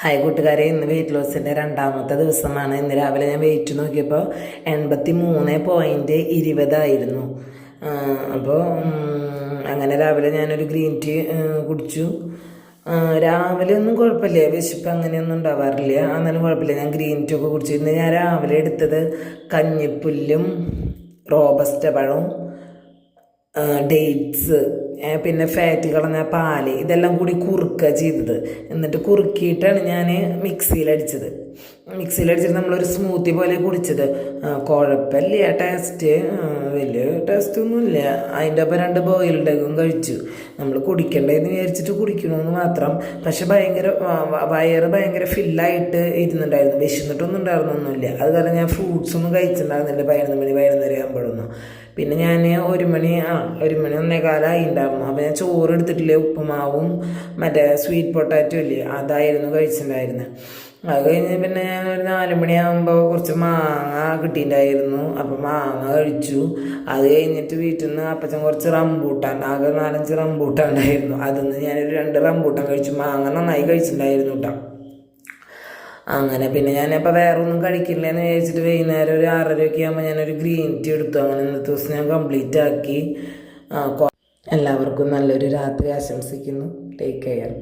Hi കൂട്ടുകാരെ, ഇന്ന് wait ലോസിൻ്റെ രണ്ടാമത്തെ ദിവസമാണ്. ഇന്ന് രാവിലെ ഞാൻ വെയിറ്റ് നോക്കിയപ്പോൾ 83.20 അപ്പോൾ അങ്ങനെ രാവിലെ ഞാനൊരു ഗ്രീൻ ടീ കുടിച്ചു. രാവിലെ ഒന്നും കുഴപ്പമില്ല, വിശപ്പ് അങ്ങനെയൊന്നും ഉണ്ടാവാറില്ല, എന്നാലും കുഴപ്പമില്ല. ഞാൻ ഗ്രീൻ ടീ ഒക്കെ കുടിച്ചു. ഇന്ന് ഞാൻ രാവിലെ എടുത്തത് കഞ്ഞിപ്പുല്ലും റോബസ്റ്റ പഴവും ഡേറ്റ്സ്, പിന്നെ ഫാറ്റ് കളഞ്ഞ പാല്, ഇതെല്ലാം കൂടി കുറുക്കുക ചെയ്തത്. എന്നിട്ട് കുറുക്കിയിട്ടാണ് ഞാൻ മിക്സിയിലടിച്ചത് നമ്മളൊരു സ്മൂത്തി പോലെ കുടിച്ചത്. കുഴപ്പമില്ല ടേസ്റ്റ്, വലിയ ടേസ്റ്റൊന്നുമില്ല. അതിൻ്റെ ഒപ്പം 2 ബോയിൽഡ് എഗ്ഗും കഴിച്ചു. നമ്മൾ കുടിക്കണ്ടെന്ന് വിചാരിച്ചിട്ട് കുടിക്കണമെന്ന് മാത്രം. പക്ഷെ വയറ് ഭയങ്കര ഫില്ലായിട്ട് ഇരുന്നുണ്ടായിരുന്നു, വിശന്നിട്ടൊന്നും ഉണ്ടായിരുന്നൊന്നുമില്ല. അത് കാരണം ഞാൻ ഫ്രൂട്ട്സൊന്നും കഴിച്ചിട്ടുണ്ടായിരുന്നില്ല 11 മണി 11:30 ആകുമ്പോഴൊന്നും. പിന്നെ ഞാൻ 1 മണി 1:15 ഉണ്ടായിരുന്നു. അപ്പോൾ ഞാൻ ചോറ് എടുത്തിട്ടില്ലേ, ഉപ്പുമാവും മറ്റേ സ്വീറ്റ് പൊട്ടാറ്റോ ഇല്ലേ, അതായിരുന്നു കഴിച്ചിട്ടുണ്ടായിരുന്നത്. അത് കഴിഞ്ഞ് പിന്നെ ഞാൻ ഒരു 4 മണിയാകുമ്പോൾ കുറച്ച് മാങ്ങ കിട്ടിയിട്ടുണ്ടായിരുന്നു. അപ്പോൾ മാങ്ങ കഴിച്ചു. അത് കഴിഞ്ഞിട്ട് വീട്ടിൽ നിന്ന് അപ്പച്ചൻ കുറച്ച് റംബൂട്ടാൻ, ആകെ 4-5 റംബൂട്ടാൻ ഉണ്ടായിരുന്നു. അതിൽ നിന്ന് ഞാനൊരു 2 റംബൂട്ടാൻ കഴിച്ചു. മാങ്ങ നന്നായി കഴിച്ചിട്ടുണ്ടായിരുന്നു കേട്ടോ. അങ്ങനെ പിന്നെ ഞാനപ്പോൾ വേറെ ഒന്നും കഴിക്കില്ലെന്ന് വിചാരിച്ചിട്ട് വൈകുന്നേരം ഒരു 6:30 ആകുമ്പോൾ ഞാനൊരു ഗ്രീൻ ടീ എടുത്തു. അങ്ങനെ ഇന്നത്തെ ദിവസം ഞാൻ കംപ്ലീറ്റ് ആക്കി. എല്ലാവർക്കും നല്ലൊരു രാത്രി ആശംസിക്കുന്നു. Take care.